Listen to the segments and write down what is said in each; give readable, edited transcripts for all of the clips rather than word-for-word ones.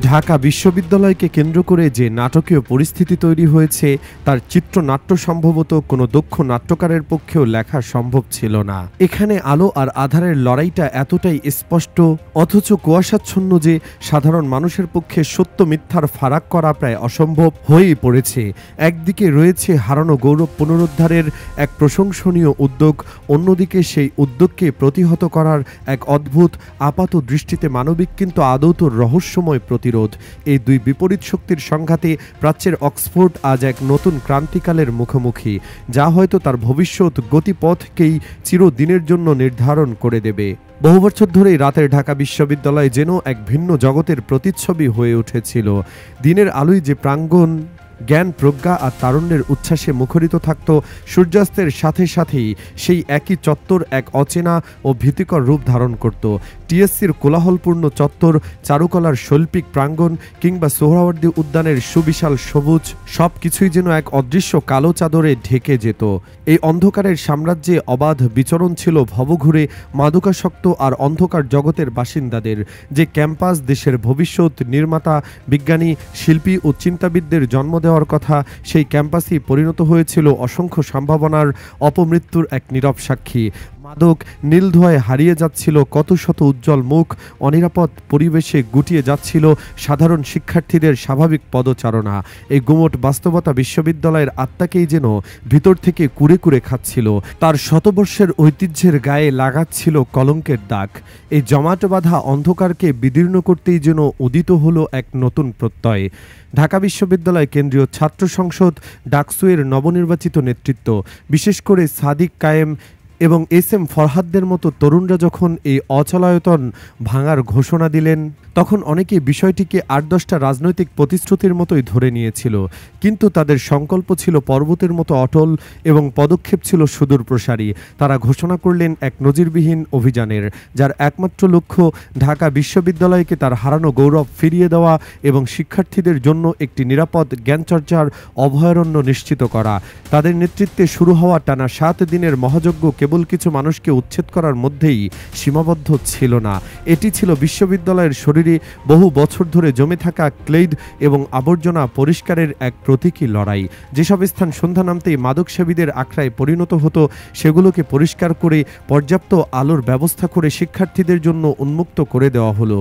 ঢাকা বিশ্ববিদ্যালয়কে কেন্দ্র করে যে নাটকীয় পরিস্থিতি তৈরি হয়েছে তার চিত্রনাট্য সম্ভবত কোনো দক্ষ নাট্যকারের পক্ষেও লেখা সম্ভব ছিল না। এখানে আলো আর আঁধারের লড়াইটা এতটাই স্পষ্ট, অথচ কুয়াশাচ্ছন্ন যে সাধারণ মানুষের পক্ষে সত্য মিথ্যার ফারাক করা প্রায় অসম্ভব হয়েই পড়েছে। একদিকে রয়েছে হারানো গৌরব পুনরুদ্ধারের এক প্রশংসনীয় উদ্যোগ, অন্যদিকে সেই উদ্যোগকে প্রতিহত করার এক অদ্ভুত আপাত দৃষ্টিতে মানবিক কিন্তু আদৌত রহস্যময় প্রতিরোধ। এই দুই বিপরীত শক্তির সংঘাতে প্রাচ্যের অক্সফোর্ড আজ এক নতুন ক্রান্তিকালের মুখোমুখি, যা হয়তো তার ভবিষ্যৎ গতিপথকেই চিরদিনের জন্য নির্ধারণ করে দেবে। বহু বছর ধরেই রাতের ঢাকা বিশ্ববিদ্যালয় যেন এক ভিন্ন জগতের প্রতিচ্ছবি হয়ে উঠেছিল। দিনের আলোয় যে প্রাঙ্গণ জ্ঞান, প্রজ্ঞা আর তারুণ্যের উচ্ছ্বাসে মুখরিত থাকত, সূর্যাস্তের সাথে সাথেই সেই একই চত্বর এক অচেনা ও ভীতিকর রূপ ধারণ করত। টিএসসির কোলাহলপূর্ণ চত্বর, চারুকলার শৈল্পিক প্রাঙ্গণ কিংবা সোহরাওয়ার্দী উদ্যানের সুবিশাল সবুজ, সব কিছুই যেন এক অদৃশ্য কালো চাদরে ঢেকে যেত। এই অন্ধকারের সাম্রাজ্যে অবাধ বিচরণ ছিল ভবঘুরে মাদকাসক্ত আর অন্ধকার জগতের বাসিন্দাদের। যে ক্যাম্পাস দেশের ভবিষ্যৎ নির্মাতা, বিজ্ঞানী, শিল্পী ও চিন্তাবিদদের জন্ম দেওয়ার কথা, সেই ক্যাম্পাসই পরিণত হয়েছিল অসংখ্য সম্ভাবনার অপমৃত্যুর এক নীরব সাক্ষী। মাদক নীল ধোঁয়ায় হারিয়ে যাচ্ছিল কত শত উজ্জ্বল মুখ, অনিরাপদ পরিবেশে গুটিয়ে যাচ্ছিল সাধারণ শিক্ষার্থীদের স্বাভাবিক পদচারণা। এই গুমট বাস্তবতা বিশ্ববিদ্যালয়ের আত্মাকেই যেন ভিতর থেকে কুরে কুরে খাচ্ছিল, তার শতবর্ষের ঐতিহ্যের গায়ে লাগাচ্ছিল কলঙ্কের দাগ। এই জমাট বাঁধা অন্ধকারকে বিদীর্ণ করতেই যেন উদিত হলো এক নতুন প্রত্যয়। ঢাকা বিশ্ববিদ্যালয় কেন্দ্রীয় ছাত্র সংসদ ডাকসুয়ের নবনির্বাচিত নেতৃত্ব, বিশেষ করে সাদিক কায়েম এবং এস এম ফরহাদদের মতো তরুণরা যখন এই অচলায়তন ভাঙার ঘোষণা দিলেন, তখন অনেকে বিষয়টিকে ৮-১০টা রাজনৈতিক প্রতিশ্রুতির মতোই ধরে নিয়েছিল। কিন্তু তাদের সংকল্প ছিল পর্বতের মতো অটল এবং পদক্ষেপ ছিল সুদূরপ্রসারী। তারা ঘোষণা করলেন এক নজিরবিহীন অভিযানের, যার একমাত্র লক্ষ্য ঢাকা বিশ্ববিদ্যালয়কে তার হারানো গৌরব ফিরিয়ে দেওয়া এবং শিক্ষার্থীদের জন্য একটি নিরাপদ জ্ঞানচর্চার অভয়ারণ্য নিশ্চিত করা। তাদের নেতৃত্বে শুরু হওয়া টানা ৭ দিনের মহাযজ্ঞ কেবল কিছু মানুষকে উচ্ছেদ করার মধ্যেই সীমাবদ্ধ ছিল না। এটি ছিল বিশ্ববিদ্যালয়ের শরীরে বহু বছর ধরে জমে থাকা ক্লেদ এবং আবর্জনা পরিষ্কারের এক প্রতীকী লড়াই। যেসব স্থান সন্ধ্যা নামতেই মাদকসেবীদের আখড়ায় পরিণত হতো, সেগুলোকে পরিষ্কার করে পর্যাপ্ত আলোর ব্যবস্থা করে শিক্ষার্থীদের জন্য উন্মুক্ত করে দেওয়া হলো।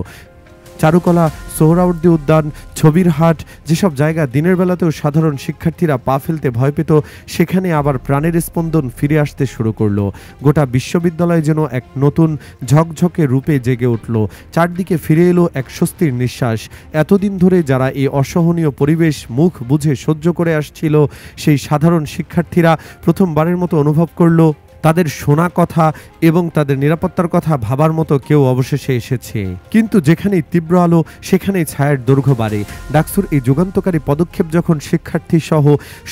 চারুকলা, সোহরাওয়ার্দী উদ্যান, ছবির হাট, যেসব জায়গা দিনের বেলাতেও সাধারণ শিক্ষার্থীরা পা ফেলতে ভয় পেত, সেখানে আবার প্রাণের স্পন্দন ফিরে আসতে শুরু করলো। গোটা বিশ্ববিদ্যালয় যেন এক নতুন ঝকঝকে রূপে জেগে উঠল। চারদিকে ফিরে এলো এক স্বস্তির নিঃশ্বাস। এতদিন ধরে যারা এই অসহনীয় পরিবেশ মুখ বুঝে সহ্য করে আসছিল, সেই সাধারণ শিক্ষার্থীরা প্রথমবারের মতো অনুভব করলো তাদের শোনা কথা এবং তাদের নিরাপত্তার কথা ভাবার মতো কেউ অবশেষে এসেছে। কিন্তু যেখানেই তীব্র আলো, সেখানেই ছায়ার দৈর্ঘ্য বাড়ে। ডাকসুর এই যুগান্তকারী পদক্ষেপ যখন শিক্ষার্থী সহ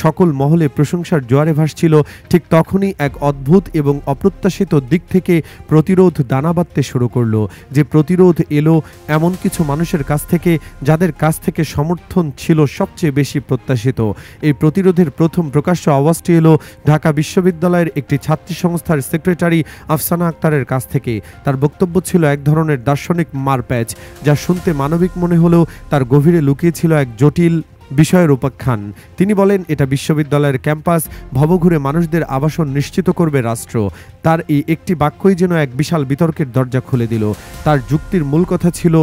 সকল মহলে প্রশংসার জোয়ারে ভাসছিল, ঠিক তখনই এক অদ্ভুত এবং অপ্রত্যাশিত দিক থেকে প্রতিরোধ দানা বাঁধতে শুরু করলো। যে প্রতিরোধ এলো এমন কিছু মানুষের কাছ থেকে, যাদের কাছ থেকে সমর্থন ছিল সবচেয়ে বেশি প্রত্যাশিত। এই প্রতিরোধের প্রথম প্রকাশ্য আওয়াজটি এলো ঢাকা বিশ্ববিদ্যালয়ের একটি ছাত্রী সংস্থার সেক্রেটারি আফসানা আক্তারের কাছ থেকে। তার বক্তব্য ছিল এক ধরনের দার্শনিক মারপ্যাচ, যা শুনতে মানবিক মনে হলেও তার গভীরে লুকিয়ে ছিল এক জটিল বিষয়ের উপাখ্যান। তিনি বলেন, এটা বিশ্ববিদ্যালয়ের ক্যাম্পাস, ভবঘুরে মানুষদের আবাসন নিশ্চিত করবে রাষ্ট্র। তার এই একটি বাক্যই যেন এক বিশাল বিতর্কের দরজা খুলে দিল। তার যুক্তির মূল কথা ছিল,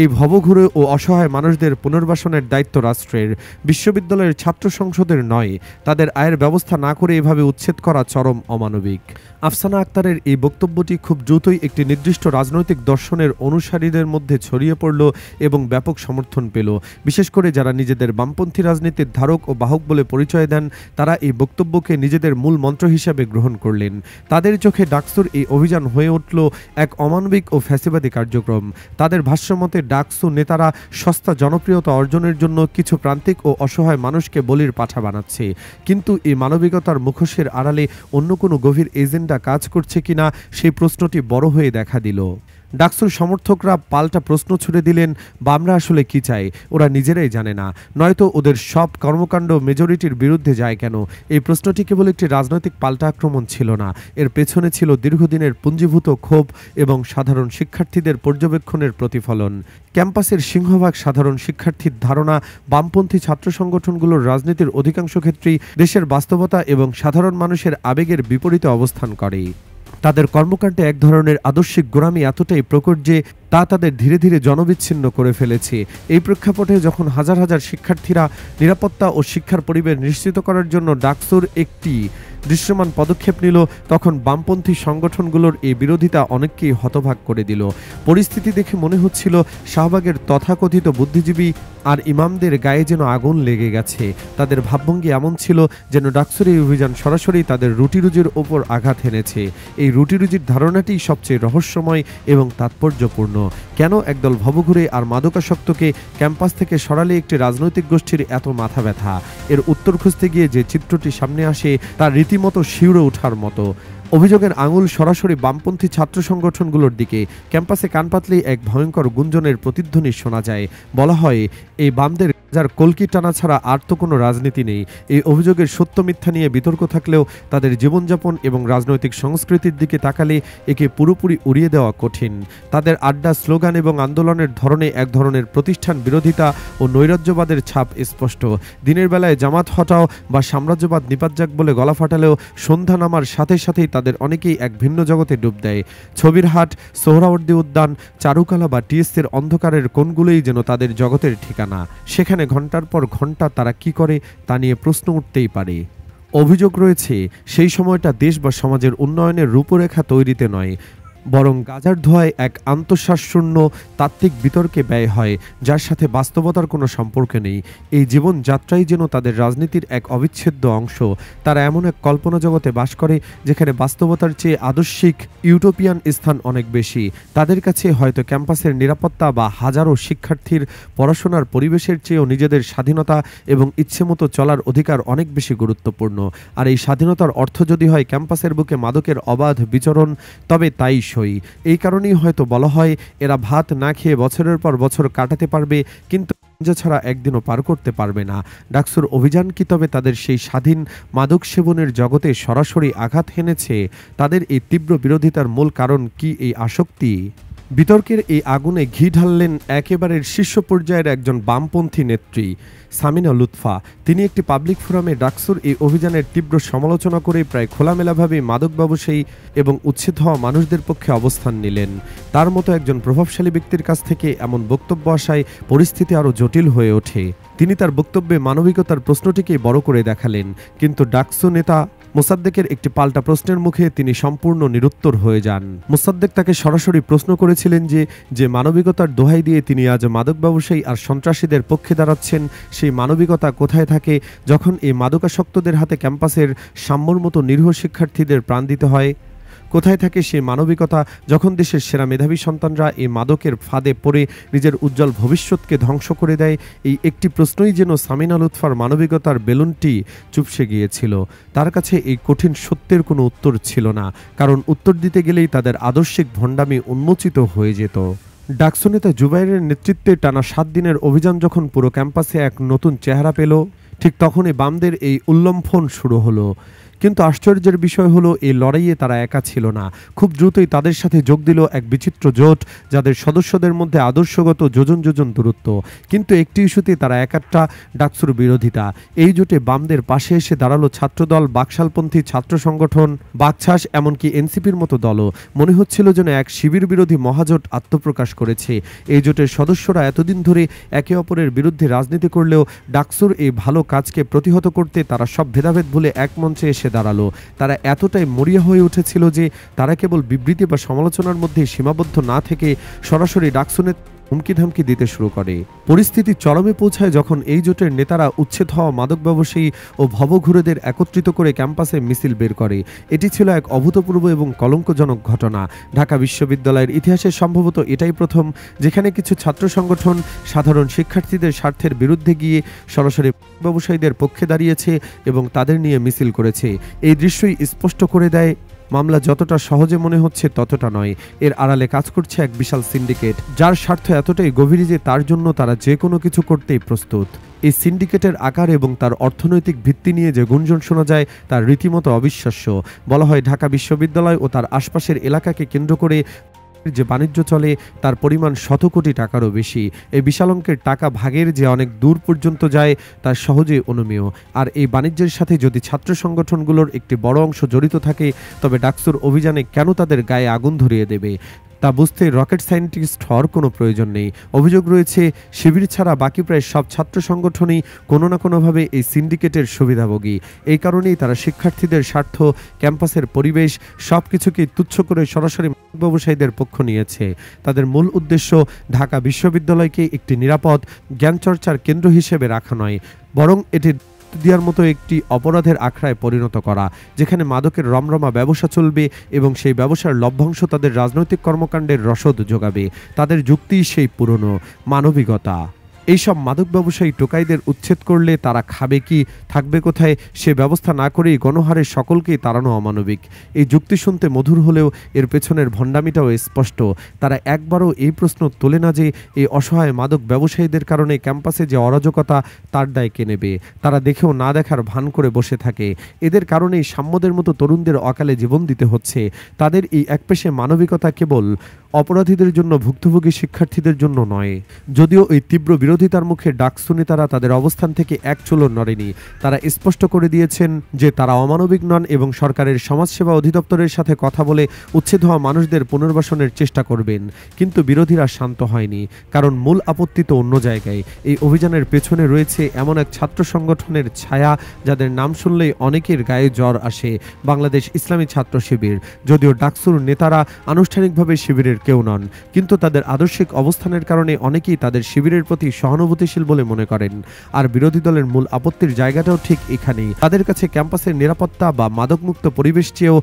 এই ভবঘুরে ও অসহায় মানুষদের পুনর্বাসনের দায়িত্ব রাষ্ট্রের, বিশ্ববিদ্যালয়ের ছাত্র সংসদের নয়। তাদের আয়ের ব্যবস্থা না করে এভাবে উচ্ছেদ করা চরম অমানবিক। আফসানা আক্তারের এই বক্তব্যটি খুব দ্রুতই একটি নির্দিষ্ট রাজনৈতিক দর্শনের অনুসারীদের মধ্যে ছড়িয়ে পড়ল এবং ব্যাপক সমর্থন পেল। বিশেষ করে যারা নিজেদের বামপন্থী রাজনীতির ধারক ও বাহক বলে পরিচয় দেন, তারা এই বক্তব্যকে নিজেদের মূল মন্ত্র হিসেবে গ্রহণ করলেন। তাদের চোখে ডাকসুর এই অভিযান হয়ে উঠল এক অমানবিক ও ফ্যাসিবাদী কার্যক্রম। তাদের ভাষ্যমতে ডাকসু নেতারা সস্তা জনপ্রিয়তা অর্জনের জন্য কিছু প্রান্তিক ও অসহায় মানুষকে বলির পাঠা বানাচ্ছে। কিন্তু এই মানবিকতার মুখোশের আড়ালে অন্য কোনো গভীর এজেন্ডা কাজ করছে কিনা, সেই প্রশ্নটি বড় হয়ে দেখা দিল। ডাকসুর সমর্থকরা পাল্টা প্রশ্ন ছুড়ে দিলেন, বামরা আসলে কি চায় ওরা নিজেরাই জানে না, নয়তো ওদের সব কর্মকাণ্ড মেজরিটির বিরুদ্ধে যায় কেন? এই প্রশ্নটি কেবল একটি রাজনৈতিক পাল্টা আক্রমণ ছিল না, এর পেছনে ছিল দীর্ঘদিনের পুঞ্জীভূত ক্ষোভ এবং সাধারণ শিক্ষার্থীদের পর্যবেক্ষণের প্রতিফলন। ক্যাম্পাসের সিংহভাগ সাধারণ শিক্ষার্থীর ধারণা, বামপন্থী ছাত্র সংগঠনগুলোর রাজনীতির অধিকাংশ ক্ষেত্রেই দেশের বাস্তবতা এবং সাধারণ মানুষের আবেগের বিপরীতে অবস্থান করে। তাদের কর্মকাণ্ডে এক ধরনের আদর্শিক গোঁড়ামি এতটাই প্রকট যে তা তাদের ধীরে ধীরে জনবিচ্ছিন্ন করে ফেলেছে। এই প্রেক্ষাপটে যখন হাজার হাজার শিক্ষার্থীরা নিরাপত্তা ও শিক্ষার পরিবেশ নিশ্চিত করার জন্য ডাকসুর একটি দৃশ্যমান পদক্ষেপ নিল, তখন বামপন্থী সংগঠনগুলোর এই বিরোধিতা অনেককেই হতবাক করে দিল। পরিস্থিতি দেখে মনে হচ্ছিল শাহবাগের তথাকথিত বুদ্ধিজীবী আর ইমামদের গায়ে যেন আগুন লেগে গেছে। তাদের ভাবভঙ্গি এমন ছিল যেন ডাকসুর এই অভিযান সরাসরি তাদের রুটিরুজির ওপর আঘাত এনেছে। এই রুটিরুজির ধারণাটি সবচেয়ে রহস্যময় এবং তাৎপর্যপূর্ণ। কেন একদল ভবঘুরে আর মাদকাসক্তকে ক্যাম্পাস থেকে সরালে একটি রাজনৈতিক গোষ্ঠীর এত মাথা ব্যথা? এর উত্তর খুঁজতে গিয়ে যে চিত্রটি সামনে আসে তার রীতিমতো শিউরে ওঠার মতো। অভিযোগের আঙুল সরাসরি বামপন্থী ছাত্র সংগঠনগুলোর দিকে। ক্যাম্পাসে কান পাতলেই এক ভয়ঙ্কর গুঞ্জনের প্রতিধ্বনি শোনা যায়। বলা হয়, এই বামদের যার কলকি টানা ছাড়া আর তো কোনো রাজনীতি নেই। এই অভিযোগের সত্য মিথ্যা নিয়ে বিতর্ক থাকলেও তাদের জীবনযাপন এবং রাজনৈতিক সংস্কৃতির দিকে তাকালে একে পুরোপুরি উড়িয়ে দেওয়া কঠিন। তাদের আড্ডা, স্লোগান এবং আন্দোলনের ধরনে এক ধরনের প্রতিষ্ঠান বিরোধিতা ও নৈরাজ্যবাদের ছাপ স্পষ্ট। দিনের বেলায় জামাত হটাও বা সাম্রাজ্যবাদ নিপাত যাক বলে গলা ফাটালেও সন্ধ্যা নামার সাথে সাথেই তাদের অনেকেই এক ভিন্ন জগতে ডুব দেয়। ছবির হাট, সোহরাওয়ার্দী উদ্যান, চারুকলা বা টিএসসির অন্ধকারের কোণগুলোই যেন তাদের জগতের ঠিকানা। সেখানে ঘন্টার পর ঘন্টা তারা কি করে তা নিয়ে প্রশ্ন উঠতেই পারে। অভিযোগ রয়েছে, সেই সময়টা দেশ বা সমাজের উন্নয়নের রূপরেখা তৈরিতে নয়, বরং গাজার ধোঁয়ায় এক আন্তঃশ্বাসশূন্য তাত্ত্বিক বিতর্কে ব্যয় হয়, যার সাথে বাস্তবতার কোনো সম্পর্ক নেই। এই জীবনযাত্রাই যেন তাদের রাজনীতির এক অবিচ্ছেদ্য অংশ। তারা এমন এক কল্পনা জগতে বাস করে যেখানে বাস্তবতার চেয়ে আদর্শিক ইউটোপিয়ান স্থান অনেক বেশি। তাদের কাছে হয়তো ক্যাম্পাসের নিরাপত্তা বা হাজারো শিক্ষার্থীর পড়াশোনার পরিবেশের চেয়েও নিজেদের স্বাধীনতা এবং ইচ্ছেমতো চলার অধিকার অনেক বেশি গুরুত্বপূর্ণ। আর এই স্বাধীনতার অর্থ যদি হয় ক্যাম্পাসের বুকে মাদকের অবাধ বিচরণ, তবে তাই এই কারণেই হয়তো বলা হয়, এরা ভাত না খেয়ে বছরের পর বছর কাটাতে পারবে, কিন্তু ছাড়া একদিনও পার করতে পারবে না। ডাকসুর অভিযান কি তবে তাদের সেই স্বাধীন মাদক সেবনের জগতে সরাসরি আঘাত হেনেছে? তাদের এই তীব্র বিরোধিতার মূল কারণ কি এই আসক্তি? বিতর্কের এই আগুনে ঘি ঢাললেন একেবারে শীর্ষ পর্যায়ের একজন বামপন্থী নেত্রী, সামিনা লুৎফা। তিনি একটি পাবলিক ফোরামে ডাকসুর এই অভিযানের তীব্র সমালোচনা করে প্রায় খোলামেলাভাবে মাদক ব্যবসায়ী এবং উচ্ছেদ হওয়া মানুষদের পক্ষে অবস্থান নিলেন। তার মতো একজন প্রভাবশালী ব্যক্তির কাছ থেকে এমন বক্তব্য আসায় পরিস্থিতি আরও জটিল হয়ে ওঠে। তিনি তার বক্তব্যে মানবিকতার প্রশ্নটিকেই বড় করে দেখালেন, কিন্তু ডাকসু নেতা মোসাদ্দেকের একটি পাল্টা প্রশ্নের মুখে তিনি সম্পূর্ণ নিরুত্তর হয়ে যান। মোসাদ্দেক তাকে সরাসরি প্রশ্ন করেছিলেন যে মানবিকতার দোহাই দিয়ে তিনি আজ মাদক ব্যবসায়ী আর সন্ত্রাসীদের পক্ষে দাঁড়াচ্ছেন, সেই মানবিকতা কোথায় থাকে যখন এই মাদকাসক্তদের হাতে ক্যাম্পাসের সাম্যর মতো নিরীহ শিক্ষার্থীদের প্রাণ দিতে হয়? কোথায় থাকে সেই মানবিকতা যখন দেশের সেরা মেধাবী সন্তানরা এই মাদকের ফাঁদে পড়ে নিজের উজ্জ্বল ভবিষ্যৎকে ধ্বংস করে দেয়? এই একটি প্রশ্নই যেন সামিনা লুৎফার মানবিকতার বেলুনটি চুপসে গিয়েছিল। তার কাছে এই কঠিন সত্যের কোনো উত্তর ছিল না, কারণ উত্তর দিতে গেলেই তাদের আদর্শিক ভণ্ডামি উন্মোচিত হয়ে যেত। ডাকসু নেতা জুবাইরের নেতৃত্বে টানা 7 দিনের অভিযান যখন পুরো ক্যাম্পাসে এক নতুন চেহারা পেল, ঠিক তখনই বামদের এই উল্লম্ফন শুরু হলো। কিন্তু আশ্চর্যের বিষয় হলো, এই লড়াইয়ে তারা একা ছিল না। খুব দ্রুতই তাদের সাথে যোগ দিল এক বিচিত্র জোট, যাদের সদস্যদের মধ্যে আদর্শগত যোজন যোজন দূরত্ব, কিন্তু একটি ইস্যুতে তারা একাত্রা, ডাকসুর বিরোধিতা। এই জোটে বামদের পাশে এসে দাঁড়ালো ছাত্রদল, বাকশালপন্থী ছাত্র সংগঠন, বাকছাস, এমনকি এনসিপির মতো দলও। মনে হচ্ছিল যেন এক শিবির বিরোধী মহাজোট আত্মপ্রকাশ করেছে। এই জোটের সদস্যরা এতদিন ধরে একে অপরের বিরুদ্ধে রাজনীতি করলেও ডাকসুর এই ভালো কাজকে প্রতিহত করতে তারা সব ভেদাভেদ ভুলে এক মঞ্চে এসে দাঁড়ালো। তারা এতটাই মরিয়া হয়ে উঠেছিল যে তারা কেবল বিবৃতি বা সমালোচনার মধ্যে সীমাবদ্ধ না থেকে সরাসরি ডাকসুনের হুমকি ধামকি দিতে শুরু করে। পরিস্থিতি চরমে পৌঁছায় যখন এই জোটের নেতারা উচ্ছেদ হওয়া মাদক ব্যবসায়ী ও ভবঘুরেদের একত্রিত করে ক্যাম্পাসে মিছিল বের করে। এটি ছিল এক অভূতপূর্ব এবং কলঙ্কজনক ঘটনা। ঢাকা বিশ্ববিদ্যালয়ের ইতিহাসে সম্ভবত এটাই প্রথম যেখানে কিছু ছাত্র সংগঠন সাধারণ শিক্ষার্থীদের স্বার্থের বিরুদ্ধে গিয়ে সরাসরি ব্যবসায়ীদের পক্ষে দাঁড়িয়েছে এবং তাদের নিয়ে মিছিল করেছে। এই দৃশ্যই স্পষ্ট করে দেয় মামলা যতটা সহজে মনে হচ্ছে ততটা নয়। এর আড়ালে কাজ করছে এক বিশাল সিন্ডিকেট, যার স্বার্থ এতটাই গভীর যে তার জন্য তারা যে কোনো কিছু করতেই প্রস্তুত। এই সিন্ডিকেটের আকার এবং তার অর্থনৈতিক ভিত্তি নিয়ে যে গুঞ্জন শোনা যায় তার রীতিমতো অবিশ্বাস্য। বলা হয় ঢাকা বিশ্ববিদ্যালয় ও তার আশপাশের এলাকাকে কেন্দ্র করে যে বাণিজ্য চলে তার পরিমাণ শত কোটি টাকারও বেশি। এই বিশাল অঙ্কের টাকা ভাগের যে অনেক দূর পর্যন্ত যায় তা সহজেই অনুমেয়। আর এই বাণিজ্যের সাথে যদি ছাত্র সংগঠনগুলোর একটি বড় অংশ জড়িত থাকে, তবে ডাকসুর অভিযানে কেন তাদের গায়ে আগুন ধরিয়ে দেবে তা বুঝতে রকেট সায়েন্টিস্ট হওয়ার কোনো প্রয়োজন নেই। অভিযোগ রয়েছে শিবির ছাড়া বাকি প্রায় সব ছাত্র সংগঠনই কোনো না কোনোভাবে এই সিন্ডিকেটের সুবিধাভোগী। এই কারণেই তারা শিক্ষার্থীদের স্বার্থ, ক্যাম্পাসের পরিবেশ সব কিছুকেই তুচ্ছ করে সরাসরি ব্যবসায়ীদের পক্ষ নিয়েছে। তাদের মূল উদ্দেশ্য ঢাকা বিশ্ববিদ্যালয়কে একটি নিরাপদ জ্ঞানচর্চার কেন্দ্র হিসেবে রাখা নয়, বরং এটি দেওয়ার মতো একটি অপরাধের আখড়ায় পরিণত করা, যেখানে মাদকের রমরমা ব্যবসা চলবে এবং সেই ব্যবসার লভ্যাংশ তাদের রাজনৈতিক কর্মকাণ্ডের রসদ যোগাবে। তাদের যুক্তি সেই পুরনো মানবিকতা। এইসব মাদক ব্যবসায়ী টোকাইদের উচ্ছেদ করলে তারা খাবে কি, থাকবে কোথায় সে ব্যবস্থা না করেই গণহারে সকলকেই তাড়ানো অমানবিক। এই যুক্তি শুনতে মধুর হলেও এর পেছনের ভণ্ডামিটাও স্পষ্ট। তারা একবারও এই প্রশ্ন তোলে না যে এই অসহায় মাদক ব্যবসায়ীদের কারণে ক্যাম্পাসে যে অরাজকতা তার দায় কে নেবে। তারা দেখেও না দেখার ভান করে বসে থাকে। এদের কারণেই সাম্যদের মতো তরুণদের অকালে জীবন দিতে হচ্ছে। তাদের এই একপেশে মানবিকতা কেবল অপরাধীদের জন্য, ভুক্তভোগী শিক্ষার্থীদের জন্য নয়। যদিও এই তীব্র বিরোধিতার মুখে ডাকসু নেতারা তাদের অবস্থান থেকে এক চুলও নড়েনি। তারা স্পষ্ট করে দিয়েছেন যে তারা অমানবিক নন এবং সরকারের সমাজসেবা অধিদপ্তরের সাথে কথা বলে উচ্ছেদ হওয়া মানুষদের পুনর্বাসনের চেষ্টা করবেন। কিন্তু বিরোধীরা শান্ত হয়নি, কারণ মূল আপত্তি তো অন্য জায়গায়। এই অভিযানের পেছনে রয়েছে এমন এক ছাত্র সংগঠনের ছায়া যাদের নাম শুনলেই অনেকের গায়ে জ্বর আসে, বাংলাদেশ ইসলামী ছাত্র শিবির। যদিও ডাকসুর নেতারা আনুষ্ঠানিকভাবে শিবিরের কেউ নন, কিন্তু তাদের আদর্শিক অবস্থানের কারণে অনেকেই তাদের শিবিরের প্রতি সহানুভূতিশীল বলে মনে করেন। আর বিরোধী দলের মূল আপত্তির জায়গাটাও ঠিক এখানেই। তাদের কাছে ক্যাম্পাসের নিরাপত্তা বা মাদকমুক্ত পরিবেশ চেয়েও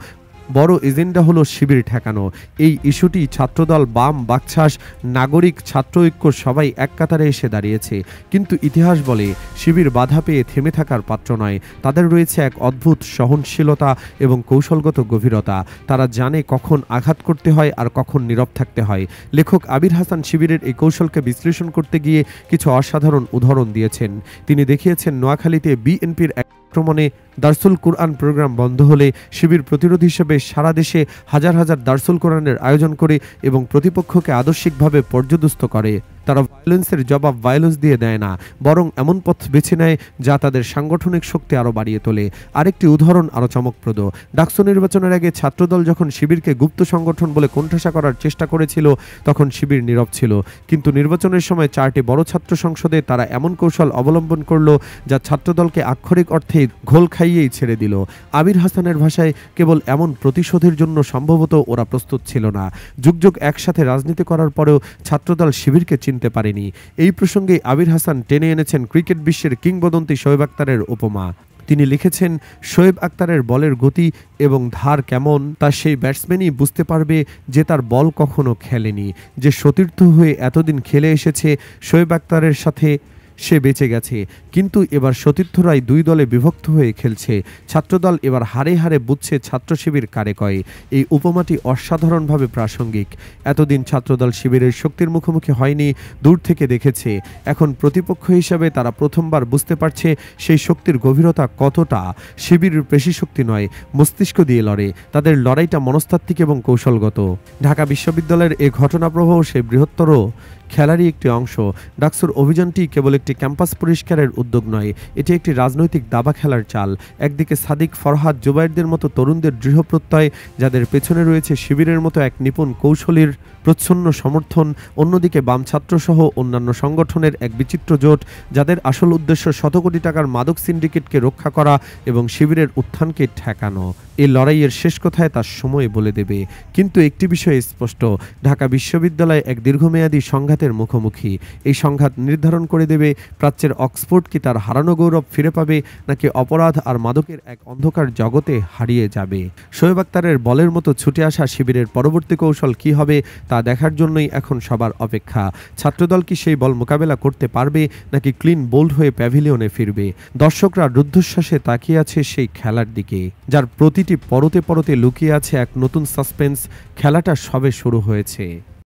বড় এজেন্ডা হলো শিবির ঠেকানো। এই ইস্যুটি ছাত্রদল, বাম, বাকছাস, নাগরিক, ছাত্র ঐক্য সবাই এক কাতারে এসে দাঁড়িয়েছে। কিন্তু ইতিহাস বলে শিবির বাধা পেয়ে থেমে থাকার পাত্র নয়। তাদের রয়েছে এক অদ্ভুত সহনশীলতা এবং কৌশলগত গভীরতা। তারা জানে কখন আঘাত করতে হয় আর কখন নীরব থাকতে হয়। লেখক আবির হাসান শিবিরের এই কৌশলকে বিশ্লেষণ করতে গিয়ে কিছু অসাধারণ উদাহরণ দিয়েছেন। তিনি দেখিয়েছেন নোয়াখালীতে বিএনপির আক্রমণে দারসুল কুরআন প্রোগ্রাম বন্ধ হলে শিবির প্রতিরোধ হিসেবে সারা দেশে হাজার হাজার দারসুল কোরআনের আয়োজন করে এবং প্রতিপক্ষকে আদর্শিকভাবে পর্যদস্ত করে। তারা ভায়োলেন্সের জবাব ভায়োলেন্স দিয়ে দেয় না, বরং এমন পথ বেছে নেয় যা তাদের সাংগঠনিক শক্তি আরও বাড়িয়ে তোলে। আরেকটি উদাহরণ আরও চমকপ্রদ। ডাকসু নির্বাচনের আগে ছাত্রদল যখন শিবিরকে গুপ্ত সংগঠন বলে কোণঠাসা করার চেষ্টা করেছিল, তখন শিবির নীরব ছিল। কিন্তু নির্বাচনের সময় 4টি বড় ছাত্র সংসদে তারা এমন কৌশল অবলম্বন করল যা ছাত্রদলকে আক্ষরিক অর্থে ঘোল খাইয়েই ছেড়ে দিল। আবির হাসানের ভাষায়, কেবল এমন প্রতিশোধের জন্য সম্ভবত ওরা প্রস্তুত ছিল না। যুগ যুগ একসাথে রাজনীতি করার পরেও ছাত্রদল শিবিরকে চিনতে পারেনি। এই প্রসঙ্গে আবির হাসান টেনে এনেছেন ক্রিকেট বিশ্বের কিংবদন্তি শোয়েব আক্তারের উপমা। তিনি লিখেছেন, শোয়েব আক্তারের বলের গতি এবং ধার কেমন তা সেই ব্যাটসম্যানই বুঝতে পারবে যে তার বল কখনো খেলেনি। যে সতীর্থ হয়ে এতদিন খেলে এসেছে শোয়েব আক্তারের সাথে, সে বেঁচে গেছে। কিন্তু এবার সতীর্থরাই দুই দলে বিভক্ত হয়ে খেলছে। ছাত্রদল এবার হারে হারে বুঝছে ছাত্র শিবির কারে কয়। এই উপমাটি অসাধারণভাবে প্রাসঙ্গিক। এতদিন ছাত্রদল শিবিরের শক্তির মুখোমুখি হয়নি, দূর থেকে দেখেছে। এখন প্রতিপক্ষ হিসাবে তারা প্রথমবার বুঝতে পারছে সেই শক্তির গভীরতা কতটা। শিবিরের পেশি শক্তি নয়, মস্তিষ্ক দিয়ে লড়ে। তাদের লড়াইটা মনস্তাত্ত্বিক এবং কৌশলগত। ঢাকা বিশ্ববিদ্যালয়ের এই ঘটনাপ্রবাহ সেই বৃহত্তর খেলারই একটি অংশ। ডাকসুর অভিযানটি কেবল একটি ক্যাম্পাস পরিষ্কারের উদ্যোগ নয়, এটি একটি রাজনৈতিক দাবা খেলার চাল। একদিকে সাদিক, ফরহাদ, জুবাইরদের মতো তরুণদের দৃঢ় প্রত্যয়, যাদের পেছনে রয়েছে শিবিরের মতো এক নিপুণ কৌশলীর প্রচ্ছন্ন সমর্থন। অন্যদিকে বাম ছাত্রসহ অন্যান্য সংগঠনের এক বিচিত্র জোট, যাদের আসল উদ্দেশ্য শত কোটি টাকার মাদক সিন্ডিকেটকে রক্ষা করা এবং শিবিরের উত্থানকে ঠেকানো। এই লড়াইয়ের শেষ কথায় তার সময় বলে দেবে। কিন্তু একটি বিষয় স্পষ্ট, ঢাকা বিশ্ববিদ্যালয় এক দীর্ঘমেয়াদী সংঘাতের সংঘাতের মুখোমুখি। এই সংঘাত নির্ধারণ করে দেবে প্রাচ্যের অক্সফোর্ড কি তার হারানো গৌরব ফিরে পাবে, নাকি অপরাধ আর মাদকের এক অন্ধকার জগতে হারিয়ে যাবে। শোয়েব আক্তারের বলের মতো ছুটে আসা শিবিরের পরবর্তী কৌশল কি হবে তা দেখার জন্যই এখন সবার অপেক্ষা। ছাত্রদল কি সেই বল মোকাবেলা করতে পারবে, নাকি ক্লিন বোল্ড হয়ে প্যাভিলিয়নে ফিরবে? দর্শকরা রুদ্ধশ্বাসে তাকিয়ে আছে সেই খেলার দিকে, যার প্রতিটি পরতে পরতে লুকিয়ে আছে এক নতুন সাসপেন্স। খেলাটা সবে শুরু হয়েছে।